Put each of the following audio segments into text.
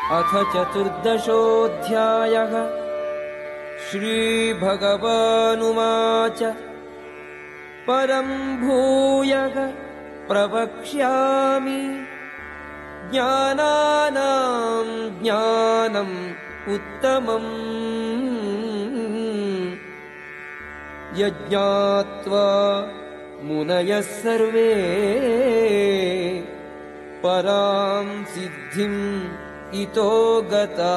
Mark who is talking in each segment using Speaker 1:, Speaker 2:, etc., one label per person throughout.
Speaker 1: अथ चतुर्दशोऽध्यायः। श्रीभगवानुवाच परं भूयः प्रवक्ष्यामि ज्ञानानां ज्ञानम् उत्तमम् यज्ञात्वा मुनयः सर्वे परां सिद्धिम् इतो गताः।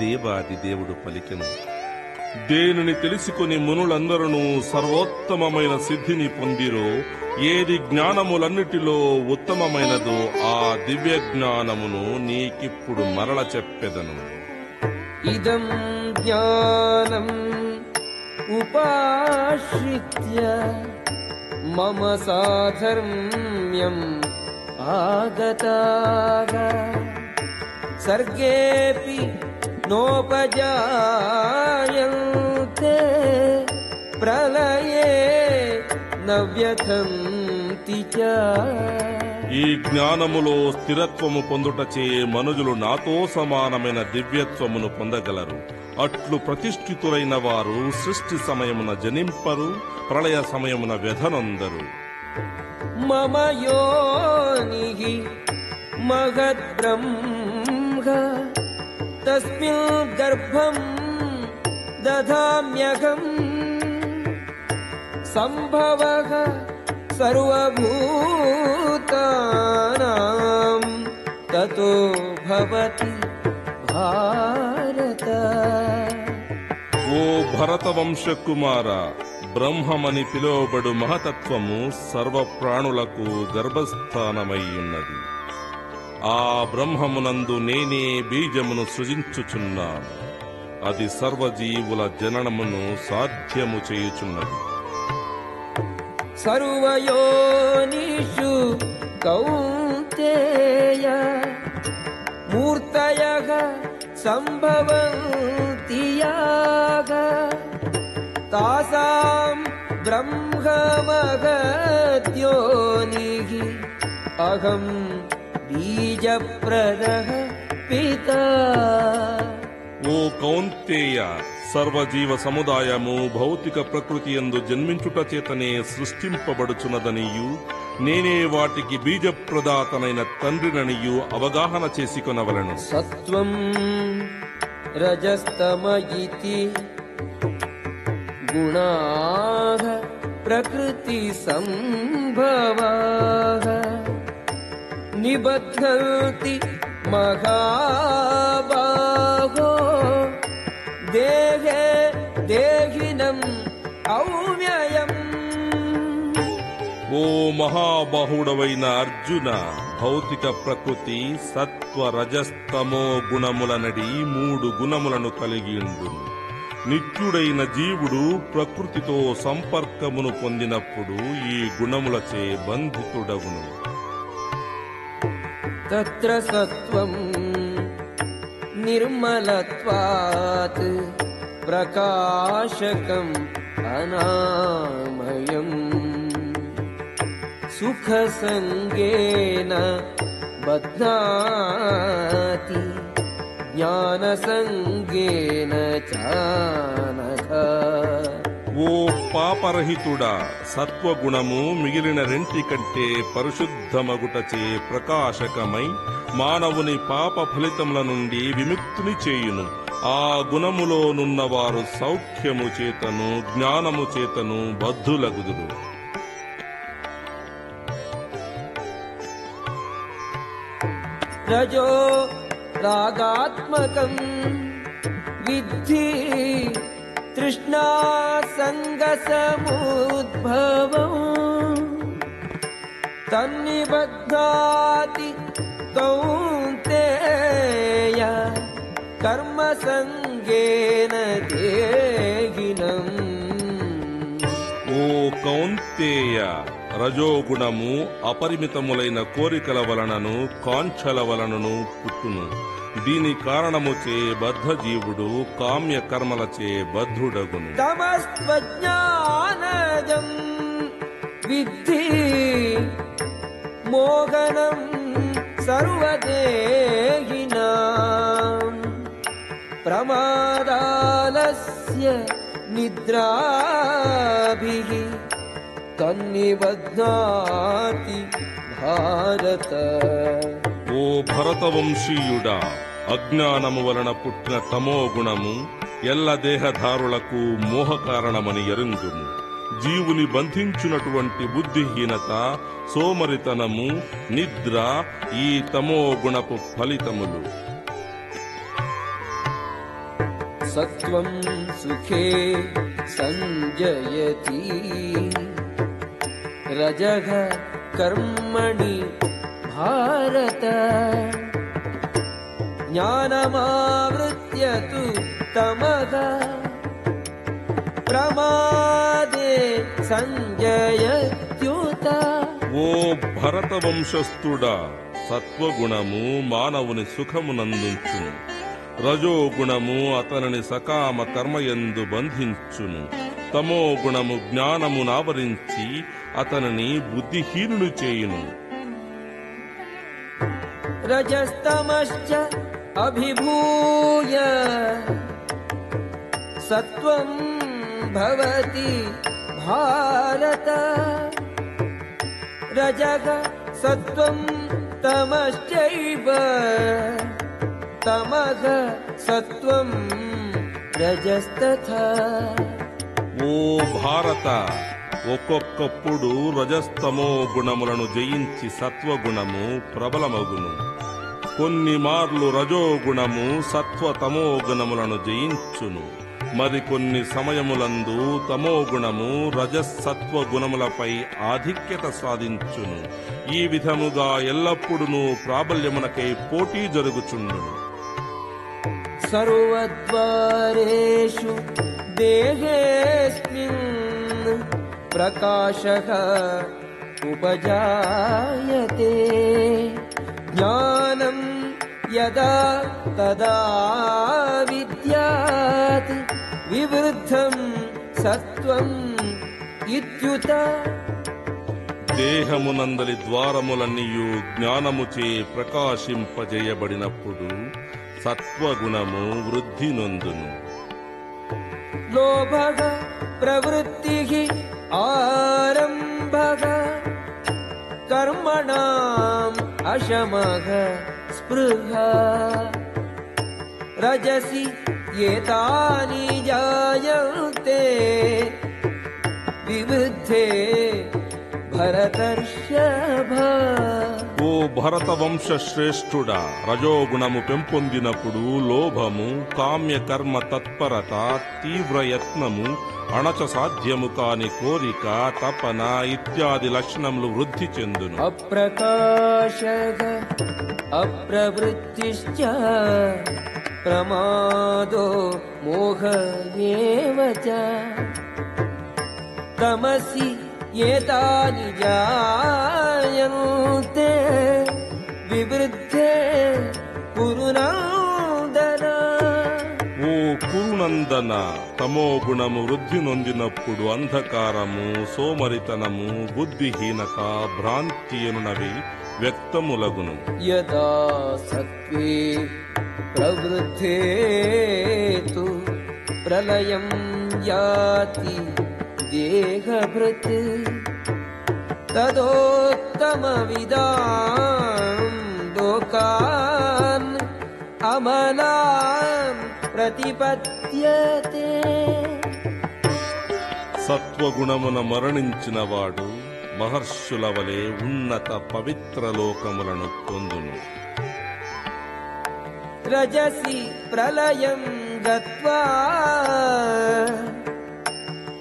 Speaker 2: దేవాది దేవుడు పలికెను, దేనిని తెలుసుకుని మునులందరూ సర్వోత్తమమైన సిద్ధిని పొందిరో, ఏది జ్ఞానములన్నిటిలో ఉత్తమమైనదో ఆ దివ్య జ్ఞానమును నీకిప్పుడు మరల చెప్పెదను.
Speaker 1: ఇదం జ్ఞానం ఉపాశ్రిత్య మమ సాధర్మ్యం ఆగతాః సర్గేపి నోపజాయంతే ప్రళయే న వ్యథంతి చ.
Speaker 2: ఈ జ్ఞానములో స్థిరత్వము పొందుటచే మనుజులు నాతో సమానమైన దివ్యత్వమును పొందగలరు. అట్లు ప్రతిష్ఠితులైన వారు సృష్టి సమయమున జనింపరు, ప్రళయ సమయమున వ్యధనొందరు.
Speaker 1: మమ యోనిః మహద్బ్రహ్మ తస్మిన్ గర్భం దధామ్యహం సంభవః సర్వభూతానాం తతో భవతి భారత.
Speaker 2: ఓ భరతవంశ కుమార, బ్రహ్మమని పిలువబడు మహతత్వము సర్వ ప్రాణులకు గర్భస్థానమయ్యున్నది. ఆ బ్రహ్మమునందు నేనే బీజమును సృజించుచున్నాను. అది సర్వజీవుల జననమును సాధ్యము చేయుచున్నది.
Speaker 1: సర్వయోనిషు కౌంతేయ మూర్తయః సంభవంతి యాః తాసాం బ్రహ్మమహద్యోనిః అహం బీజప్రదః పితా.
Speaker 2: ఓ కౌంతేయ, సర్వజీవ సముదాయము భౌతిక ప్రకృతి యందు జన్మించుట చేతనే సృష్టింపబడుచున్నదనియు, నేనే వాటికి బీజప్రదాతనైన తండ్రిననియు అవగాహన చేసుకొనవలెను.
Speaker 1: సత్వం రజస్తమ ఇతి గుణాః ప్రకృతి సంభవాః నిబధ్నంతి మహాబాహో దేహే దేహినం ఔమ్యయం.
Speaker 2: ఓ మహాబాహుడవైన అర్జున, భౌతిక ప్రకృతి సత్వ రజస్తమో గుణములనడి 3 గుణములను కలిగియుండును. నిత్యుడైన జీవుడు ప్రకృతితో సంపర్కమును పొందినప్పుడు ఈ గుణములచే బంధితుడవును.
Speaker 1: తత్ర సత్వం నిర్మలత్వాత్ ప్రకాశకం అనామయం సుఖ సంగేన బధ్నాతి జ్ఞాన సంగేన చానఘ.
Speaker 2: ఓ పాపరహితుడా, సత్వగుణము మిగిలిన రెంటి కంటే పరిశుద్ధమగుటచే ప్రకాశకమై మానవుని పాప ఫలితముల నుండి విముక్తిని చేయును. ఆ గుణములోనున్నవారు సౌఖ్యము చేతను జ్ఞానము చేతను బద్ధులగుదురు.
Speaker 1: రజో రాగాత్మకం విద్ధి తృష్ణా సంగ సముద్భవం తన్నిబధ్నాతి కౌంతేయ కర్మ సంగేన దేహినం.
Speaker 2: ఓ కౌంతేయ, రజోగుణము అపరిమితములైన కోరికల వలనను కాంక్షల వలనను పుట్టును. దీని కారణముచే బద్ధజీవుడు కామ్య కర్మలచే బద్ధుడగును.
Speaker 1: తమస్త్వజ్ఞానజం విద్ధి మోహనం सर्वदेहिनां प्रमादालस्य निद्राभिः तन्निबध्नाति भारत।
Speaker 2: ఓ భరతవంశీయుడా, అజ్ఞానము వలన పుట్టిన తమో గుణము ఎల్ల దేహధారులకు మోహ కారణమని ఎరుంగుము. జీవుని బంధించునటువంటి బుద్ధిహీనత, సోమరితనము, నిద్ర ఈ తమో గుణపు ఫలితములు.
Speaker 1: सत्वं सुखे संजयति रजः कर्मणि भारत। ज्ञानमावृत्य तु तमः प्रमादे संजयत्युत।
Speaker 2: ఓ భరత వంశస్థుడా, సత్వగుణము మానవుని సుఖమునందుంచును. రజోగుణము అతనిని సకామ కర్మయందు బంధించును. తమో గుణము జ్ఞానమునావరించి అతనిని బుద్ధిహీనుడు చేయును.
Speaker 1: रजस्तमश्च अभिभूय सत्वं भवति भारत। रजः सत्वं तमश्चैव तमः सत्वं रजस्तथा।
Speaker 2: ఓ భారత, ఒక్కొక్కప్పుడు రజస్తమో గుణములను జయించి సత్వగుణము ప్రబలమగును. కొన్ని మార్లు రజోగుణము సత్వతమో గుణములను జయించును. మరికొన్ని సమయములందు తమోగుణము రజసత్వ గుణములపై ఆధిక్యత సాధించును. ఈ విధముగా ఎల్లప్పుడూ ప్రాబల్యమునకై పోటీ జరుగుచుండును.
Speaker 1: सर्वद्वारेषु देहेऽस्मिन् प्रकाशः उपजायते। ज्ञानं यदा तदा विद्यात् विवृद्धं सत्त्वम् इत्युत।
Speaker 2: దేహమునందలి ద్వారములన్నీయు జ్ఞానముచే ప్రకాశింపజేయబడినప్పుడు సత్వగుణము వృద్ధి నొందును.
Speaker 1: लोभः प्रवृत्तिः आरम्भः कर्मणाम् अशमः स्पृहा। रजसि एतानि जायन्ते विवृद्धे భరతర్షభ.
Speaker 2: ఓ భరత వంశ శ్రేష్ఠుడా, రజోగుణము పెంపొందినప్పుడు లోభము, కామ్య కర్మ తత్పరత, తీవ్ర యత్నము, అణచ సాధ్యము కాని కోరిక, తపన ఇత్యాది లక్షణములు వృద్ధి చెందును.
Speaker 1: అప్రకాశః అప్రవృత్తిశ్చ ప్రమాదో మోహ ఏవ చ. తమసి ఏతాని జాయంతే వివృద్ధే కురునందన.
Speaker 2: ఓ కురునందన, తమో గుణము వృద్ధి నొందినప్పుడు అంధకారము, సోమరితనము, బుద్ధిహీనత, భ్రాంతి అనునవి వ్యక్తములగును.
Speaker 1: యదా సత్వే ప్రవృద్ధే తు ప్రళయం యాతి దేహభృత్. తదోత్తమవిదాం లోకాన్ అమలాన్ ప్రతిపద్యతే.
Speaker 2: సత్వగుణమున మరణించినవాడు మహర్షుల వలె ఉన్నత పవిత్ర లోకములను పొందును.
Speaker 1: రజసి ప్రళయం గత్వా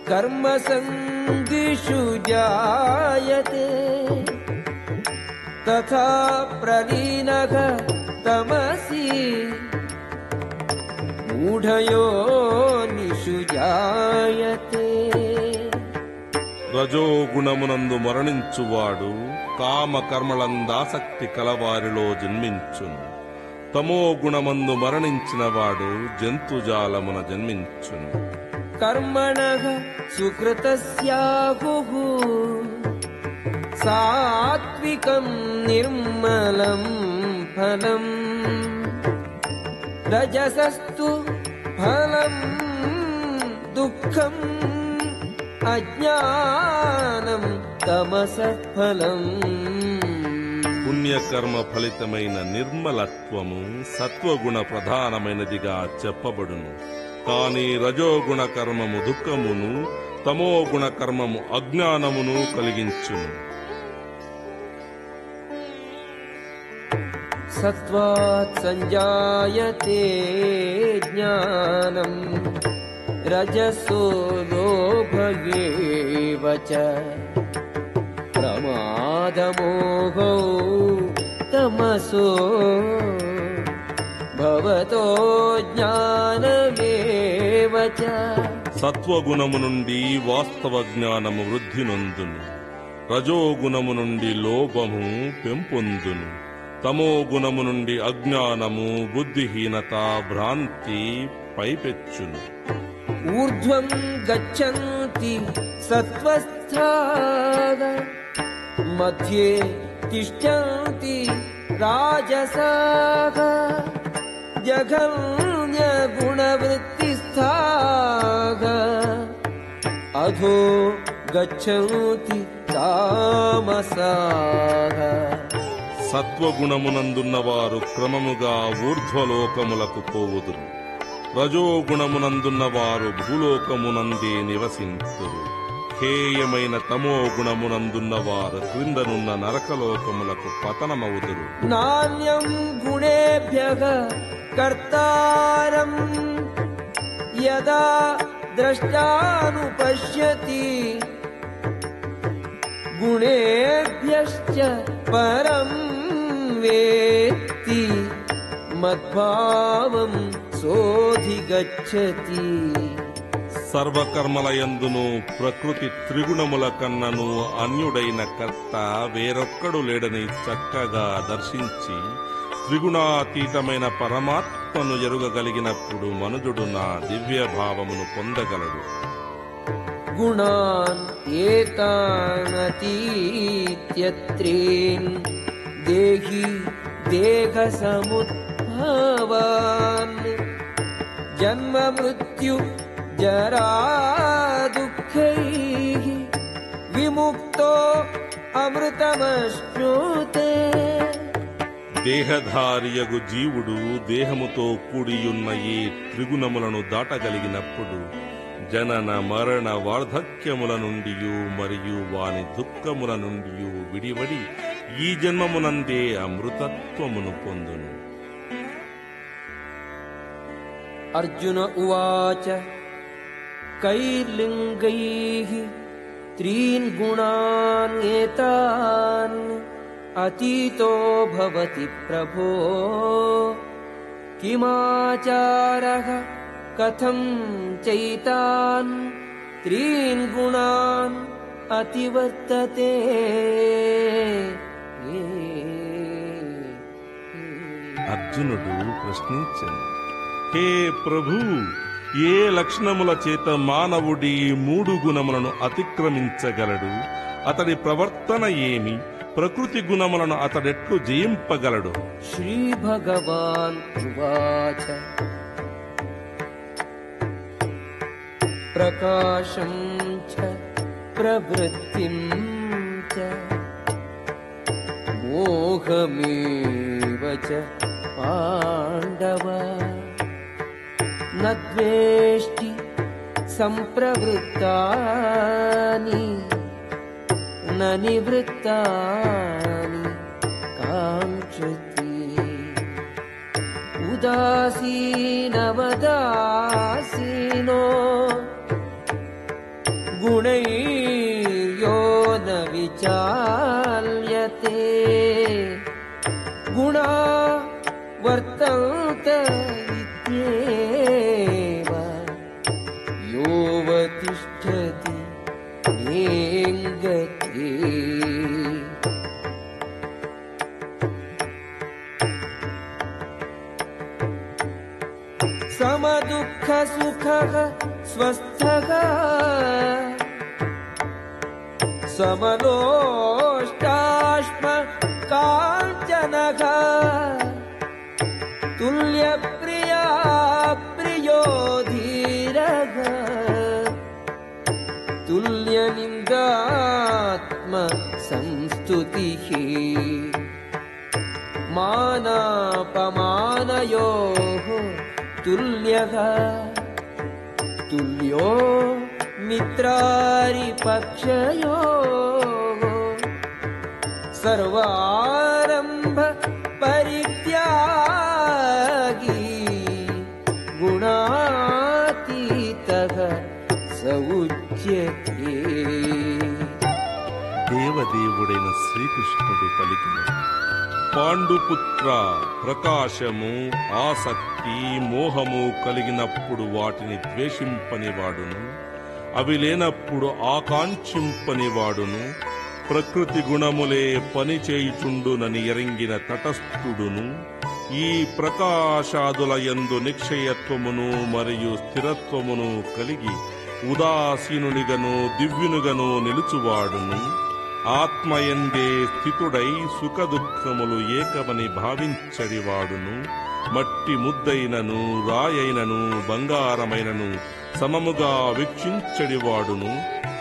Speaker 1: కర్మసంగిషు జాయతే. తథా ప్రలీనః తమసి మూఢయోనిషు జాయతే.
Speaker 2: రజోగుణమునందు మరణించువాడు కామకర్మలందాసక్తి కలవారిలో జన్మించును. తమో గుణమందు మరణించినవాడు జంతుజాలమున జన్మించును.
Speaker 1: కర్మణః సుకృతస్యాహుః సాత్వికం నిర్మలం फलम् रजसस्तु फलम् दुःखम् अज्ञानं तमसः फलम्
Speaker 2: పుణ్యకర్మ ఫలితమైన నిర్మలత్వము సత్వగుణ ప్రధానమైనదిగా చెప్పబడును. కాని రజోగుణ కర్మము దుఃఖమును, తమోగుణ కర్మము అజ్ఞానమును కలిగించును.
Speaker 1: सत्त्वात् संजायते ज्ञानम् रजसो लोभ एव च प्रमादमोहो तमसो भवतो ज्ञानमेव च
Speaker 2: సత్వగుణము నుండి వాస్తవ జ్ఞానము వృద్ధి నొందును. రజోగుణము నుండి లోభము పెంపొందును. తమో గుణము నుండి అజ్ఞానము, బుద్ధిహీనత, భ్రాంతి పైపెచ్చును.
Speaker 1: ఊర్ధ్వం గచ్చంతి సత్వస్థాః మధ్యే తిష్టంతి రాజసాః జఘన్య గుణవృత్తిస్థాః అధో గచ్చంతి తామసాః.
Speaker 2: సత్వగుణమునందున్నవారు క్రమముగా ఊర్ధ్వలోకములకు పోవుదురు. రజోగుణమునందున్నవారు భూలోకమునందే నివసింతురు. హేయమైన తమో గుణమునందున్నవారు క్రిందనున్న నరకలోకములకు పతనమవుదురు.
Speaker 1: నాణ్యం గుణేభ్యః కర్తారం యదా ద్రష్టానుపశ్యతి గుణేభ్యశ్చ పరం వేత్తి మద్భావం సోధిగచ్చతి.
Speaker 2: సర్వకర్మలయందును ప్రకృతి త్రిగుణముల కన్నను అన్యుడైన కర్త వేరొక్కడు లేడని చక్కగా దర్శించి త్రిగుణాతీతమైన పరమాత్మను ఎరుగగలిగినప్పుడు మనుజుడు నా దివ్య భావమును పొందగలడు.
Speaker 1: గుణాన్ ఏతానతీత్యత్రీన్ దేహి దేహ సముద్భవాన్ జన్మ మృత్యు జరా దుఃఖైః విముక్తో అమృతమశ్నుతే.
Speaker 2: దేహధారియగు జీవుడు దేహముతో కూడియున్న ఈ త్రిగుణములను దాటగలిగినప్పుడు జనన మరణ వార్ధక్యముల నుండి మరియు వాని దుఃఖముల నుండి విడివడి ఈ జన్మమునందే అమృతత్వమును పొందును.
Speaker 1: అర్జున ఉవాచ కైర్లింగైః త్రీన్ గుణాన్ ఏతాన్ అతీతో భవతి ప్రభో కిమాచారః కథం చైతాన్ త్రీన్ గుణాన్ అతివర్తతే.
Speaker 2: అర్జునుడు ప్రశ్నించెను, హే ప్రభు, ఏ లక్షణముల చేత మానవుడి మూడు గుణములను అతిక్రమించగలడు? అతడి ప్రవర్తన ఏమి? ప్రకృతి గుణములను అతడెట్లు జయింపగలడు?
Speaker 1: శ్రీ భగవాన్ ఉవాచ ప్రకాశం చ ప్రవృత్తిం చ మోహమేవ చ పాండవ న ద్వేష్టి సంప్రవృత్తాని న నివృత్తాని కాంక్షతి. ఉదాసీనవదాసీనో గుణైర్యో న విచాల్యతే గుణా వర్తంత ఇత్యేవ యోవతిష్ఠతి నేంగతే. సమదుఃఖ సుఖః స్వస్థః సమలోష్టాశ్మ కాంచనః तुल्यप्रिया प्रियो धीरः तुल्यनिन्दात्म संस्तुतिः मानापमानयोः तुल्यः तुल्यो मित्रारिपक्षयोः सर्वारम्भ परित्यागी गुणातीतः स उच्यते.
Speaker 2: దేవదేవుడైన శ్రీకృష్ణుడు పలికిన పాండుపుత్ర, ప్రకాశము, ఆసక్తి, మోహము కలిగినప్పుడు వాటిని ద్వేషింపనివాడును, అవి లేనప్పుడు ఆకాంక్షింపనివాడును, ప్రకృతి గుణములే పని చేయుచుండునని ఎరింగిన తటస్థుడును, ఈ ప్రకాశాదుల యందు నిక్షయత్వమును మరియు స్థిరత్వమును కలిగి ఉదాసీనునిగను దివ్యునుగను నిలుచువాడును, ఆత్మయందే స్థితుడై సుఖదుఖములు ఏకమని భావించడివాడును, మట్టి ముద్దైనను రాయైనను బంగారమైనను సమముగా వీక్షించడివాడును,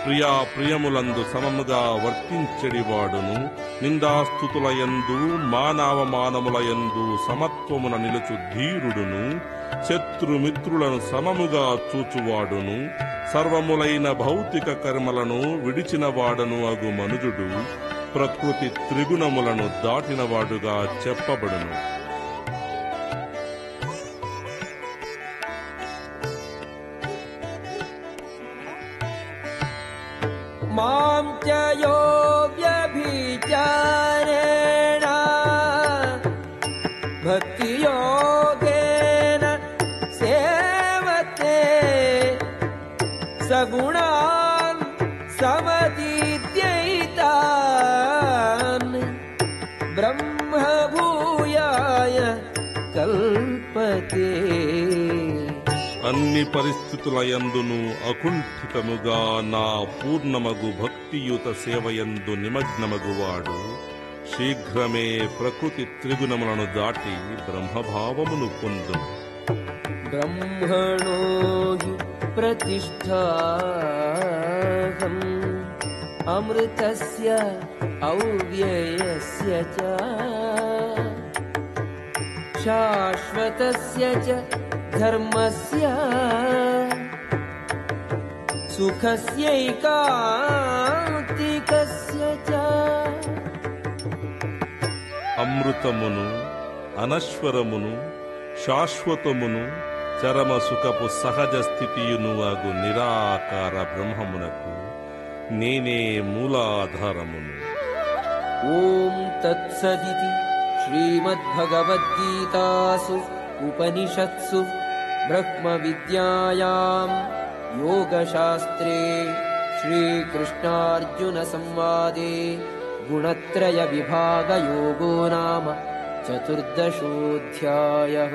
Speaker 2: ప్రియాప్రియములందు సమముగా వర్తించడివాడును, నిందాస్తుతులయందు మానవమానములయందు సమత్వమున నిలుచు ధీరుడును, శత్రుమిత్రులను సమముగా చూచువాడును, సర్వములైన భౌతిక కర్మలను విడిచినవాడను అగు మనుజుడు ప్రకృతి త్రిగుణములను దాటినవాడుగా చెప్పబడును.
Speaker 1: मां च यो व्यभिचारेण भक्तियोगेन सेवते सगुणान् समतीत्यैतान् ब्रह्मभूयाय कल्पते.
Speaker 2: అన్ని పరిస్థితులయందును అకుంఠితముగా నా పూర్ణమగు భక్తియుత సేవయందు నిమగ్నమగువాడు శీఘ్రమే ప్రకృతి త్రిగుణములను దాటి బ్రహ్మభావమును పొందును.
Speaker 1: ब्रह्मणो हि प्रतिष्ठाहम् अमृतस्य अव्ययस्य च शाश्वतस्य च धर्मस्य सुखस्यैकान्तिकस्य च.
Speaker 2: అమృతమును, అనశ్వరమును, శాశ్వతమును, చరమ సుఖపు సహజ స్థితియును అగు నిరాకార బ్రహ్మమునకు నేనే మూలాధారమును.
Speaker 1: ఓం తత్సదితి శ్రీమద్భగవద్గీతాసు ఉపనిషత్సు బ్రహ్మ విద్యాయాం యోగశాస్త్రే శ్రీకృష్ణార్జున సంవాదే గుణత్రయ విభాగ యోగో నామ చతుర్దశోऽధ్యాయः.